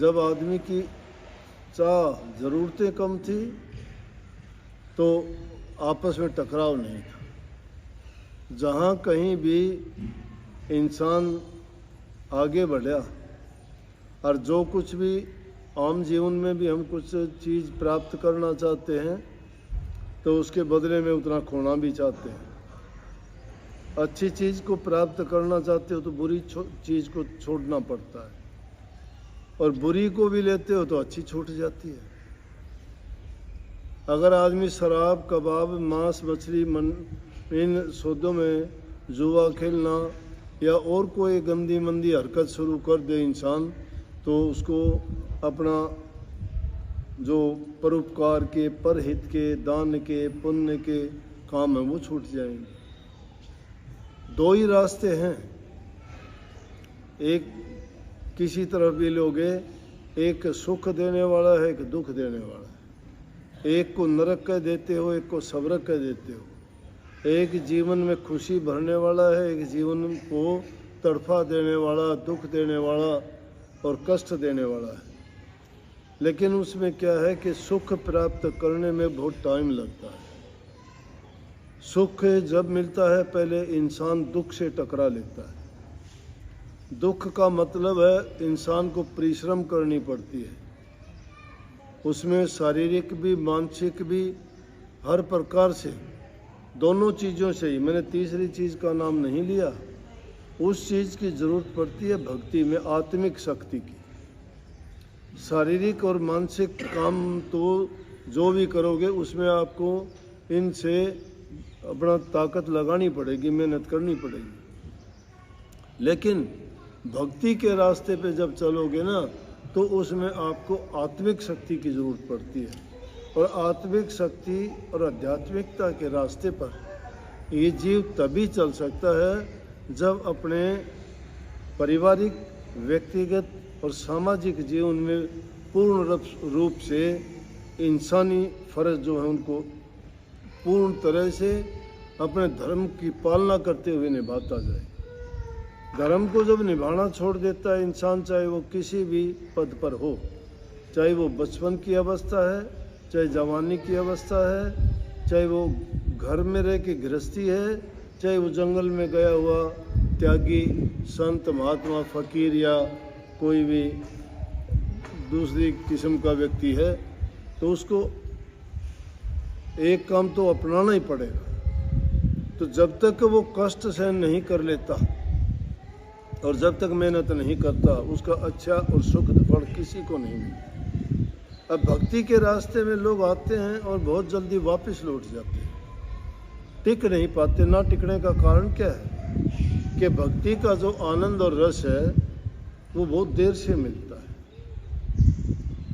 जब आदमी की चाह ज़रूरतें कम थी तो आपस में टकराव नहीं था। जहाँ कहीं भी इंसान आगे बढ़ा और जो कुछ भी आम जीवन में भी हम कुछ चीज़ प्राप्त करना चाहते हैं तो उसके बदले में उतना खोना भी चाहते हैं। अच्छी चीज़ को प्राप्त करना चाहते हो तो बुरी चीज़ को छोड़ना पड़ता है, और बुरी को भी लेते हो तो अच्छी छूट जाती है। अगर आदमी शराब, कबाब, मांस, मछली, इन सौदों में जुआ खेलना या और कोई गंदी मंदी हरकत शुरू कर दे इंसान, तो उसको अपना जो परोपकार के, परहित के, दान के, पुण्य के काम है वो छूट जाएंगे। दो ही रास्ते हैं, एक किसी तरफ भी लोगे, एक सुख देने वाला है, एक दुख देने वाला है। एक को नरक कह देते हो, एक को स्वर्ग कह देते हो। एक जीवन में खुशी भरने वाला है, एक जीवन को तड़फा देने वाला, दुख देने वाला और कष्ट देने वाला है। लेकिन उसमें क्या है कि सुख प्राप्त करने में बहुत टाइम लगता है। सुख जब मिलता है पहले इंसान दुख से टकरा लेता है। दुख का मतलब है इंसान को परिश्रम करनी पड़ती है, उसमें शारीरिक भी, मानसिक भी, हर प्रकार से, दोनों चीज़ों से ही। मैंने तीसरी चीज़ का नाम नहीं लिया। उस चीज़ की ज़रूरत पड़ती है भक्ति में, आत्मिक शक्ति की। शारीरिक और मानसिक काम तो जो भी करोगे उसमें आपको इनसे अपना ताकत लगानी पड़ेगी, मेहनत करनी पड़ेगी। लेकिन भक्ति के रास्ते पे जब चलोगे ना तो उसमें आपको आत्मिक शक्ति की ज़रूरत पड़ती है। और आत्मिक शक्ति और आध्यात्मिकता के रास्ते पर ये जीव तभी चल सकता है जब अपने पारिवारिक, व्यक्तिगत और सामाजिक जीवन में पूर्ण रूप से इंसानी फ़र्ज जो है उनको पूर्ण तरह से अपने धर्म की पालना करते हुए निभाता जाए। धर्म को जब निभाना छोड़ देता है इंसान, चाहे वो किसी भी पद पर हो, चाहे वो बचपन की अवस्था है, चाहे जवानी की अवस्था है, चाहे वो घर में रह के गृहस्थी है, चाहे वो जंगल में गया हुआ त्यागी संत, महात्मा, फकीर या कोई भी दूसरी किस्म का व्यक्ति है, तो उसको एक काम तो अपनाना ही पड़ेगा। तो जब तक वो कष्ट सहन नहीं कर लेता और जब तक मेहनत नहीं करता, उसका अच्छा और सुखद फल किसी को नहीं मिलता। अब भक्ति के रास्ते में लोग आते हैं और बहुत जल्दी वापस लौट जाते हैं, टिक नहीं पाते। ना टिकने का कारण क्या है कि भक्ति का जो आनंद और रस है वो बहुत देर से मिलता है,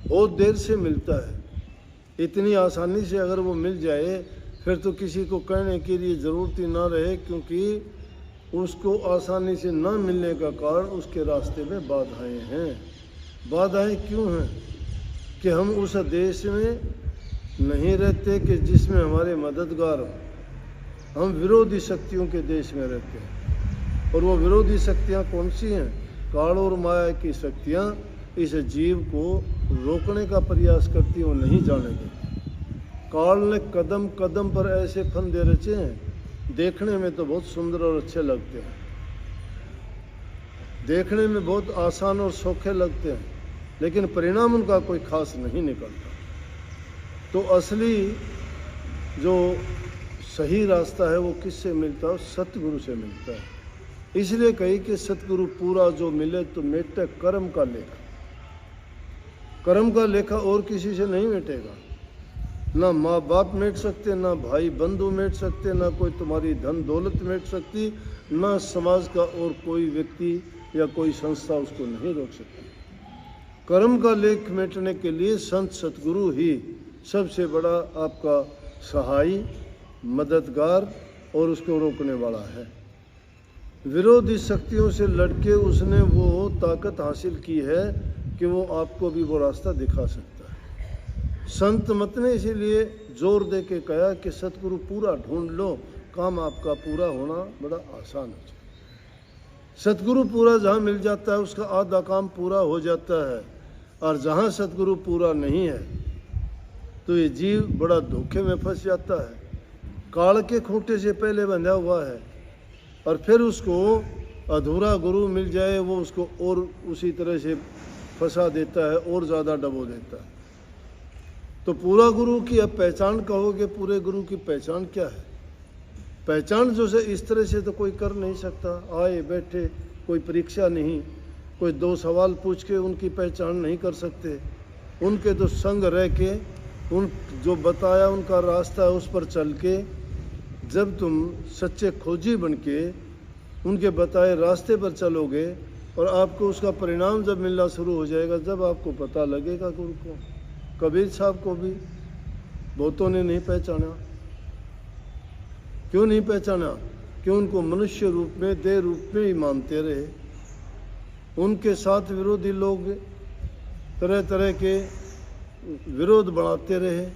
बहुत देर से मिलता है। इतनी आसानी से अगर वो मिल जाए फिर तो किसी को कहने के लिए ज़रूरत ही ना रहे, क्योंकि उसको आसानी से ना मिलने का कारण उसके रास्ते में बाधाएं हैं। बाधाएं क्यों हैं कि हम उस देश में नहीं रहते कि जिसमें हमारे मददगार हों। हम विरोधी शक्तियों के देश में रहते हैं, और वो विरोधी शक्तियाँ कौन सी हैं? काल और माया की शक्तियाँ इस जीव को रोकने का प्रयास करती हैं, वो नहीं जाने देती। काल ने कदम कदम पर ऐसे फंदे रचे हैं, देखने में तो बहुत सुंदर और अच्छे लगते हैं, देखने में बहुत आसान और सौखे लगते हैं, लेकिन परिणाम उनका कोई खास नहीं निकलता। तो असली जो सही रास्ता है वो किससे मिलता है? सतगुरु से मिलता है। इसलिए कही कि सतगुरु पूरा जो मिले तो मिटे कर्म का लेखा। कर्म का लेखा और किसी से नहीं मिटेगा। ना माँ बाप मिट सकते, ना भाई बंधु मिट सकते, ना कोई तुम्हारी धन दौलत मिट सकती, ना समाज का और कोई व्यक्ति या कोई संस्था उसको नहीं रोक सकती। कर्म का लेख मिटने के लिए संत सतगुरु ही सबसे बड़ा आपका सहाय, मददगार और उसको रोकने वाला है। विरोधी शक्तियों से लड़के उसने वो ताकत हासिल की है कि वो आपको भी वो रास्ता दिखा सकता है। संत मत ने इसीलिए जोर दे के कहा कि सतगुरु पूरा ढूंढ लो, काम आपका पूरा होना बड़ा आसान हो जाए। सतगुरु पूरा जहाँ मिल जाता है उसका आधा काम पूरा हो जाता है। और जहाँ सतगुरु पूरा नहीं है तो ये जीव बड़ा धोखे में फंस जाता है। काल के खूंटे से पहले बंधा हुआ है और फिर उसको अधूरा गुरु मिल जाए, वो उसको और उसी तरह से फंसा देता है और ज़्यादा डबो देता है। तो पूरा गुरु की अब पहचान कहोगे, पूरे गुरु की पहचान क्या है? पहचान जो से इस तरह से तो कोई कर नहीं सकता। आए बैठे, कोई परीक्षा नहीं, कोई 2 सवाल पूछ के उनकी पहचान नहीं कर सकते। उनके तो संग रह के, उन जो बताया उनका रास्ता है उस पर चल के, जब तुम सच्चे खोजी बन के उनके बताए रास्ते पर चलोगे और आपको उसका परिणाम जब मिलना शुरू हो जाएगा, जब आपको पता लगेगा गुरु को। कबीर साहब को भी बहुतों ने नहीं पहचाना। क्यों नहीं पहचाना? क्यों उनको मनुष्य रूप में, देह रूप में ही मानते रहे। उनके साथ विरोधी लोग तरह तरह के विरोध बढ़ाते रहे।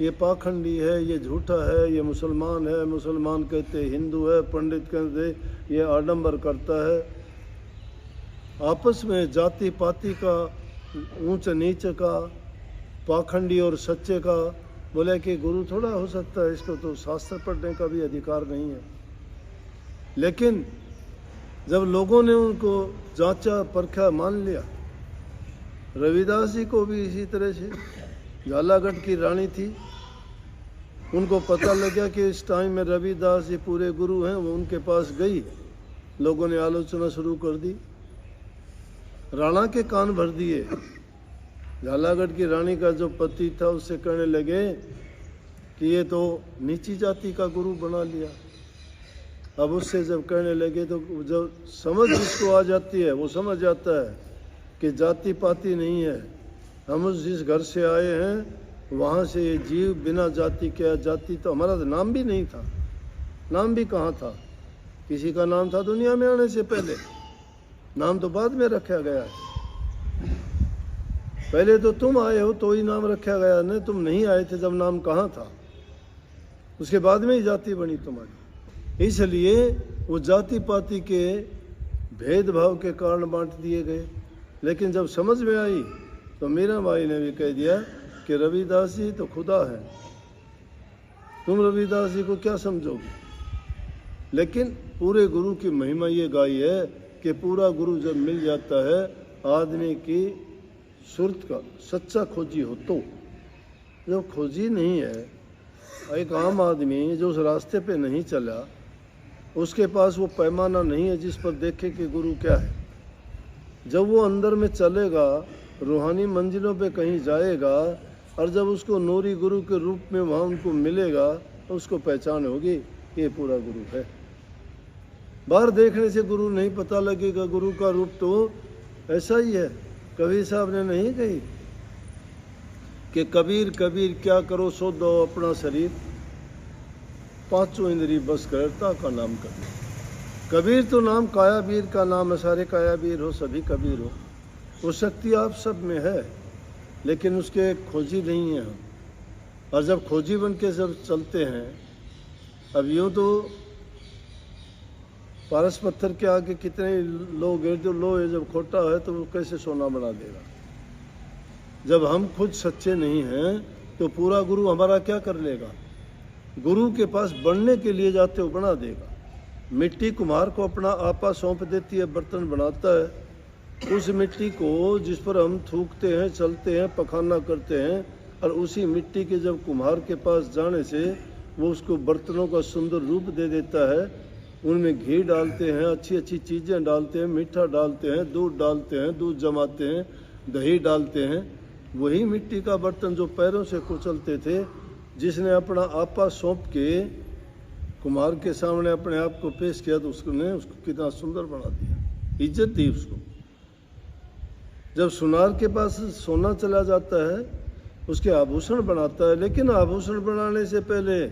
ये पाखंडी है, ये झूठा है, ये मुसलमान है, मुसलमान कहते हिंदू है, पंडित कहते ये आडंबर करता है। आपस में जाति पाति का, ऊंच नीच का, पाखंडी और सच्चे का, बोले कि गुरु थोड़ा हो सकता है, इसको तो शास्त्र पढ़ने का भी अधिकार नहीं है। लेकिन जब लोगों ने उनको जांचा परखा, मान लिया। रविदास जी को भी इसी तरह से, झालागढ़ की रानी थी, उनको पता लगा कि इस टाइम में रविदास जी पूरे गुरु हैं, वो उनके पास गई। लोगों ने आलोचना शुरू कर दी, राणा के कान भर दिए। झालागढ़ की रानी का जो पति था उससे कहने लगे कि ये तो नीची जाति का गुरु बना लिया। अब उससे जब कहने लगे तो जब समझ जिसको आ जाती है वो समझ जाता है कि जाति पाति नहीं है। हम उस जिस घर से आए हैं वहाँ से ये जीव बिना जाति के, जाति तो हमारा तो नाम भी नहीं था। नाम भी कहाँ था? किसी का नाम था दुनिया में आने से पहले? नाम तो बाद में रखा गया है। पहले तो तुम आए हो तो ही नाम रखा गया, नहीं तुम नहीं आए थे जब नाम कहाँ था। उसके बाद में ही जाति बनी तुम्हारी। इसलिए वो जाति पाति के भेदभाव के कारण बांट दिए गए। लेकिन जब समझ में आई तो मीरा बाई ने भी कह दिया कि रविदास जी तो खुदा है, तुम रविदास जी को क्या समझोगे। लेकिन पूरे गुरु की महिमा ये गाई है कि पूरा गुरु जब मिल जाता है आदमी की सुरत का, सच्चा खोजी हो तो। जो खोजी नहीं है, एक आम आदमी जो उस रास्ते पे नहीं चला, उसके पास वो पैमाना नहीं है जिस पर देखे कि गुरु क्या है। जब वो अंदर में चलेगा, रूहानी मंजिलों पे कहीं जाएगा और जब उसको नूरी गुरु के रूप में वहाँ उनको मिलेगा तो उसको पहचान होगी ये पूरा गुरु है। बाहर देखने से गुरु नहीं पता लगेगा, गुरु का रूप तो ऐसा ही है। कबीर साहब ने नहीं कही कि कबीर कबीर क्या करो सो दो अपना शरीर, पांचों इंद्री बस करता का नाम कबीर। कबीर तो नाम कायाबीर का नाम है, सारे कायाबीर हो, सभी कबीर हो। वो शक्ति आप सब में है, लेकिन उसके खोजी नहीं है हम। और जब खोजी बन के जब चलते हैं, अब यूँ तो पारस पत्थर के आगे कितने लोग हैं जो लोहे जब खोटा है तो वो कैसे सोना बना देगा। जब हम खुद सच्चे नहीं हैं तो पूरा गुरु हमारा क्या कर लेगा। गुरु के पास बढ़ने के लिए जाते हो बना देगा। मिट्टी कुम्हार को अपना आपा सौंप देती है, बर्तन बनाता है। उस मिट्टी को जिस पर हम थूकते हैं, चलते हैं, पखाना करते हैं, और उसी मिट्टी के जब कुम्हार के पास जाने से वो उसको बर्तनों का सुंदर रूप दे देता है। उनमें घी डालते हैं, अच्छी अच्छी चीज़ें डालते हैं, मीठा डालते हैं, दूध डालते हैं, दूध जमाते हैं, दही डालते हैं। वही मिट्टी का बर्तन जो पैरों से कुचलते थे, जिसने अपना आपा सौंप के कुम्हार के सामने अपने आप को पेश किया तो उसने उसको कितना सुंदर बना दिया, इज्जत दी उसको। जब सुनार के पास सोना चला जाता है, उसके आभूषण बनाता है, लेकिन आभूषण बनाने से पहले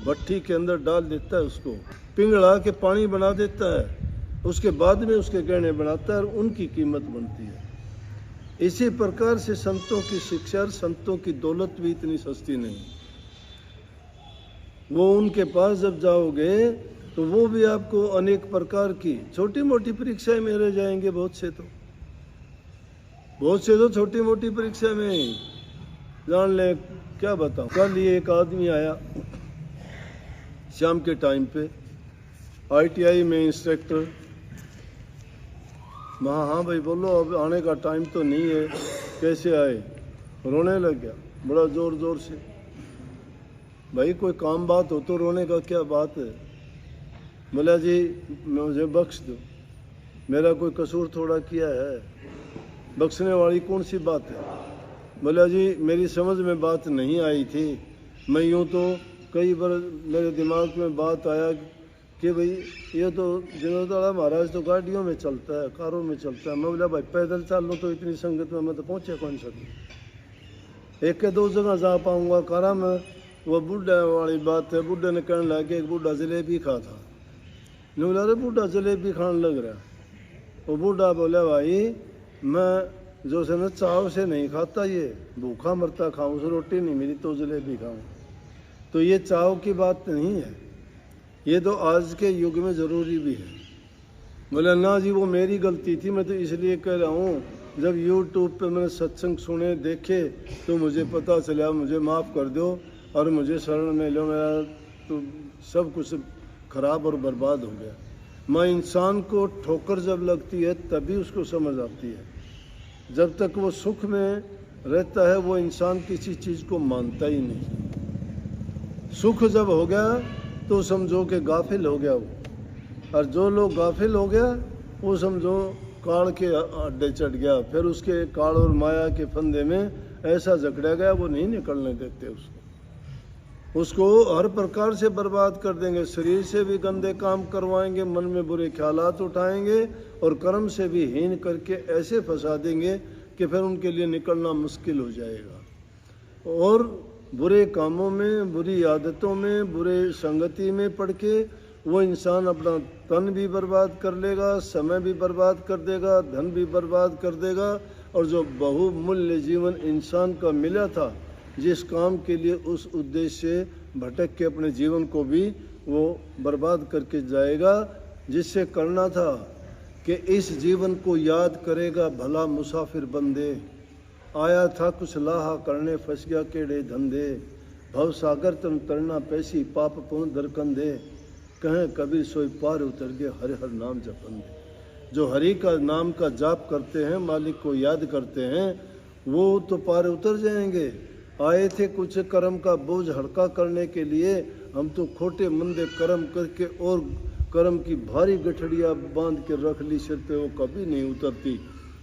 भट्टी के अंदर डाल देता है, उसको पिघला के पानी बना देता है, उसके बाद में उसके गहने बनाता है और उनकी कीमत बनती है। इसी प्रकार से संतों की शिक्षा और संतों की दौलत भी इतनी सस्ती नहीं। वो उनके पास जब जाओगे तो वो भी आपको अनेक प्रकार की छोटी मोटी परीक्षाएं में रह जाएंगे बहुत से। तो बहुत से तो छोटी मोटी परीक्षा में जान ले, क्या बताऊं। कल ये एक आदमी आया शाम के टाइम पे, ITI में इंस्ट्रक्टर। हाँ भाई बोलो, अब आने का टाइम तो नहीं है, कैसे आए। रोने लग गया बड़ा जोर जोर से। भाई कोई काम बात हो तो रोने का क्या बात है। बोला जी मुझे बख्श दो, मेरा कोई कसूर थोड़ा किया है, बख्शने वाली कौन सी बात है। बोला जी मेरी समझ में बात नहीं आई थी, मैं यूँ तो कई बार मेरे दिमाग में बात आया कि भाई ये तो जीर्णोद्धार महाराज तो गाड़ियों में चलता है, कारों में चलता है। मैं बोला भाई पैदल चल लो तो इतनी संगत में मैं तो पहुँचे कौन सकती, एक के दो जगह जा पाऊँगा। कारा में वो बूढ़ा वाली बात है। बूढ़े ने कहने लगे एक बूढ़ा जलेबी खा था। नहीं बोला अरे बूढ़ा जलेबी खाने लग रहा। वो बूढ़ा बोला भाई मैं जो से न चाव से नहीं खाता, ये भूखा मरता खाऊं, से रोटी नहीं मिली तो जलेबी खाऊं। तो ये चाव की बात नहीं है, ये तो आज के युग में ज़रूरी भी है। बोला ना जी वो मेरी गलती थी, मैं तो इसलिए कह रहा हूँ जब YouTube पे मैंने सत्संग सुने देखे तो मुझे पता चला, मुझे माफ़ कर दो और मुझे शरण में लो, मेरा तो सब कुछ खराब और बर्बाद हो गया। मैं इंसान को ठोकर जब लगती है तभी उसको समझ आती है, जब तक वो सुख में रहता है वो इंसान किसी चीज़ को मानता ही नहीं। सुख जब हो गया तो समझो कि गाफिल हो गया वो, और जो लोग गाफिल हो गया वो समझो काल के अड्डे चढ़ गया, फिर उसके काल और माया के फंदे में ऐसा जकड़ा गया वो नहीं निकलने देते उसको हर प्रकार से बर्बाद कर देंगे। शरीर से भी गंदे काम करवाएंगे, मन में बुरे ख्यालात उठाएंगे और कर्म से भी हीन करके ऐसे फंसा देंगे कि फिर उनके लिए निकलना मुश्किल हो जाएगा। और बुरे कामों में, बुरी आदतों में, बुरे संगति में पड़ के वो इंसान अपना तन भी बर्बाद कर लेगा, समय भी बर्बाद कर देगा, धन भी बर्बाद कर देगा, और जो बहुमूल्य जीवन इंसान का मिला था जिस काम के लिए, उस उद्देश्य से भटक के अपने जीवन को भी वो बर्बाद करके जाएगा। जिससे करना था कि इस जीवन को याद करेगा भला मुसाफिर बंदे, आया था कुछ लाहा करने फंस गया केड़े धंधे, भव सागर तुम तरना पैसी पाप पुण्य दरकंदे, कहें कबीर सोई पार उतर गए हर हर नाम जपंदे। जो हरि का नाम का जाप करते हैं, मालिक को याद करते हैं, वो तो पार उतर जाएंगे। आए थे कुछ कर्म का बोझ हल्का करने के लिए, हम तो खोटे मंदे कर्म करके और कर्म की भारी गठड़ियाँ बांध के रख ली सिर पे, वो कभी नहीं उतरती।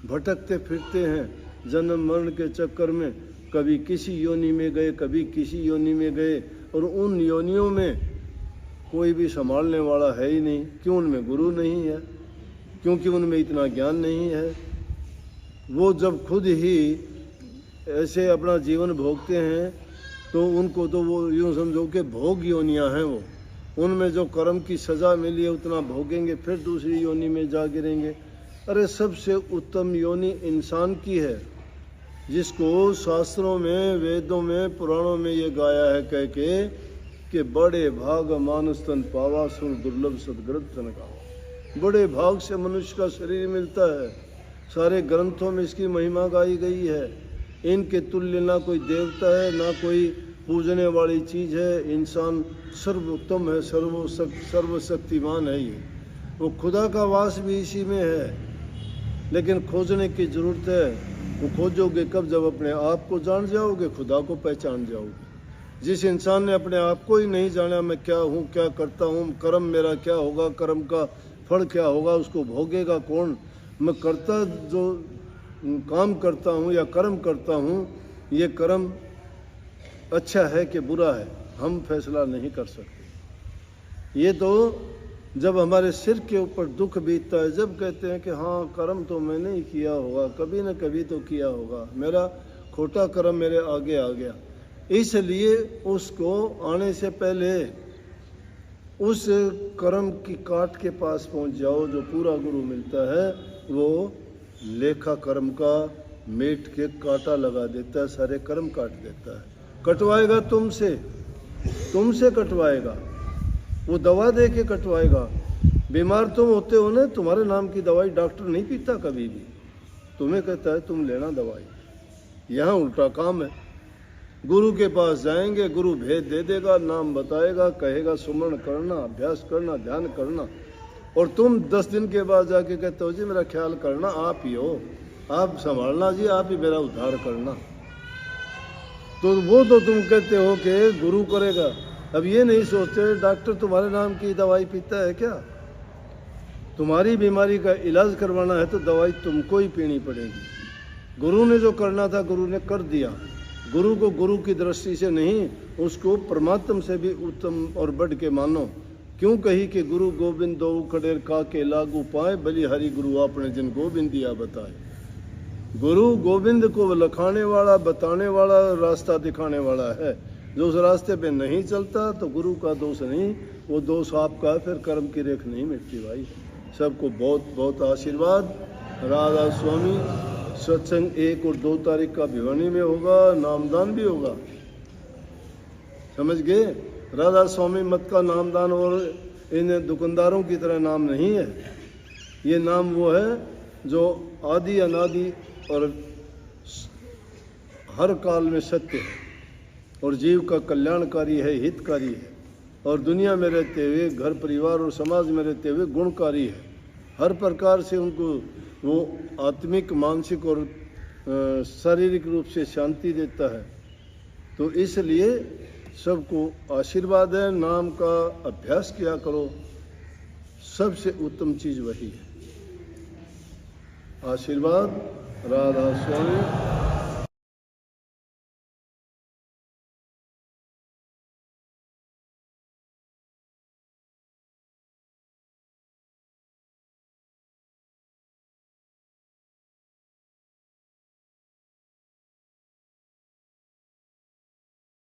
भटकते फिरते हैं जन्म मरण के चक्कर में, कभी किसी योनि में गए, कभी किसी योनि में गए, और उन योनियों में कोई भी संभालने वाला है ही नहीं। क्यों? उनमें गुरु नहीं है, क्योंकि उनमें इतना ज्ञान नहीं है। वो जब खुद ही ऐसे अपना जीवन भोगते हैं तो उनको तो वो यूँ समझो कि भोग योनियाँ हैं वो, उनमें जो कर्म की सज़ा मिली है उतना भोगेंगे, फिर दूसरी योनि में जा गिरेंगे। अरे सबसे उत्तम योनि इंसान की है, जिसको शास्त्रों में, वेदों में, पुराणों में ये गाया है कह के कि बड़े भाग मानुष तन पावा सुर दुर्लभ सदग्रंथ तन गावा। बड़े भाग से मनुष्य का शरीर मिलता है, सारे ग्रंथों में इसकी महिमा गाई गई है। इनके तुल्य ना कोई देवता है, ना कोई पूजने वाली चीज़ है। इंसान सर्वोत्तम है, सर्वशक्तिमान है। ये वो खुदा का वास भी इसी में है, लेकिन खोजने की ज़रूरत है। वो खोजोगे कब? जब अपने आप को जान जाओगे, खुदा को पहचान जाओगे। जिस इंसान ने अपने आप को ही नहीं जाना, मैं क्या हूँ, क्या करता हूँ, कर्म मेरा क्या होगा, कर्म का फल क्या होगा, उसको भोगेगा कौन? मैं करता जो काम करता हूँ या कर्म करता हूँ, ये कर्म अच्छा है कि बुरा है, हम फैसला नहीं कर सकते। ये तो जब हमारे सिर के ऊपर दुख बीतता है, जब कहते हैं कि हाँ कर्म तो मैंने ही किया होगा, कभी न कभी तो किया होगा, मेरा खोटा कर्म मेरे आगे आ गया, इसलिए उसको आने से पहले उस कर्म की काट के पास पहुंच जाओ। जो पूरा गुरु मिलता है वो लेखा कर्म का मेट के काटा लगा देता है, सारे कर्म काट देता है, कटवाएगा तुमसे कटवाएगा, वो दवा दे के कटवाएगा। बीमार तुम होते हो ना, तुम्हारे नाम की दवाई डॉक्टर नहीं पीता कभी भी, तुम्हें कहता है तुम लेना दवाई। यहाँ उल्टा काम है। गुरु के पास जाएंगे, गुरु भेद दे देगा, नाम बताएगा, कहेगा सुमरण करना, अभ्यास करना, ध्यान करना, और तुम 10 दिन के बाद जाके कहते हो जी मेरा ख्याल करना, आप ही हो, आप संभालना जी, आप ही मेरा उद्धार करना। तो वो तो तुम कहते हो कि गुरु करेगा। अब ये नहीं सोचते डॉक्टर तुम्हारे नाम की दवाई पीता है क्या? तुम्हारी बीमारी का इलाज करवाना है तो दवाई तुमको ही पीनी पड़ेगी। गुरु ने जो करना था गुरु ने कर दिया। गुरु को गुरु की दृष्टि से नहीं, उसको परमात्मा से भी उत्तम और बढ़ के मानो। क्यों कही कि गुरु गोविंद दो खड़ेर का के लागू पाए, बलिहारी गुरु आपने जिन गोविंद दिया बताए। गुरु गोविंद को लखाने वाला, बताने वाला, रास्ता दिखाने वाला है। जो उस रास्ते पे नहीं चलता तो गुरु का दोष नहीं, वो दोष आपका है, फिर कर्म की रेख नहीं मिटती भाई। सबको बहुत बहुत आशीर्वाद। राधा स्वामी सत्संग 1 और 2 तारीख का भिवानी में होगा, नामदान भी होगा, समझ गए। राधा स्वामी मत का नामदान और इन दुकानदारों की तरह नाम नहीं है। ये नाम वो है जो आदि अनादि और हर काल में सत्य है और जीव का कल्याणकारी है, हितकारी है, और दुनिया में रहते हुए, घर परिवार और समाज में रहते हुए गुणकारी है। हर प्रकार से उनको वो आत्मिक, मानसिक और शारीरिक रूप से शांति देता है। तो इसलिए सबको आशीर्वाद है, नाम का अभ्यास किया करो, सबसे उत्तम चीज़ वही है। आशीर्वाद। राधा स्वामी।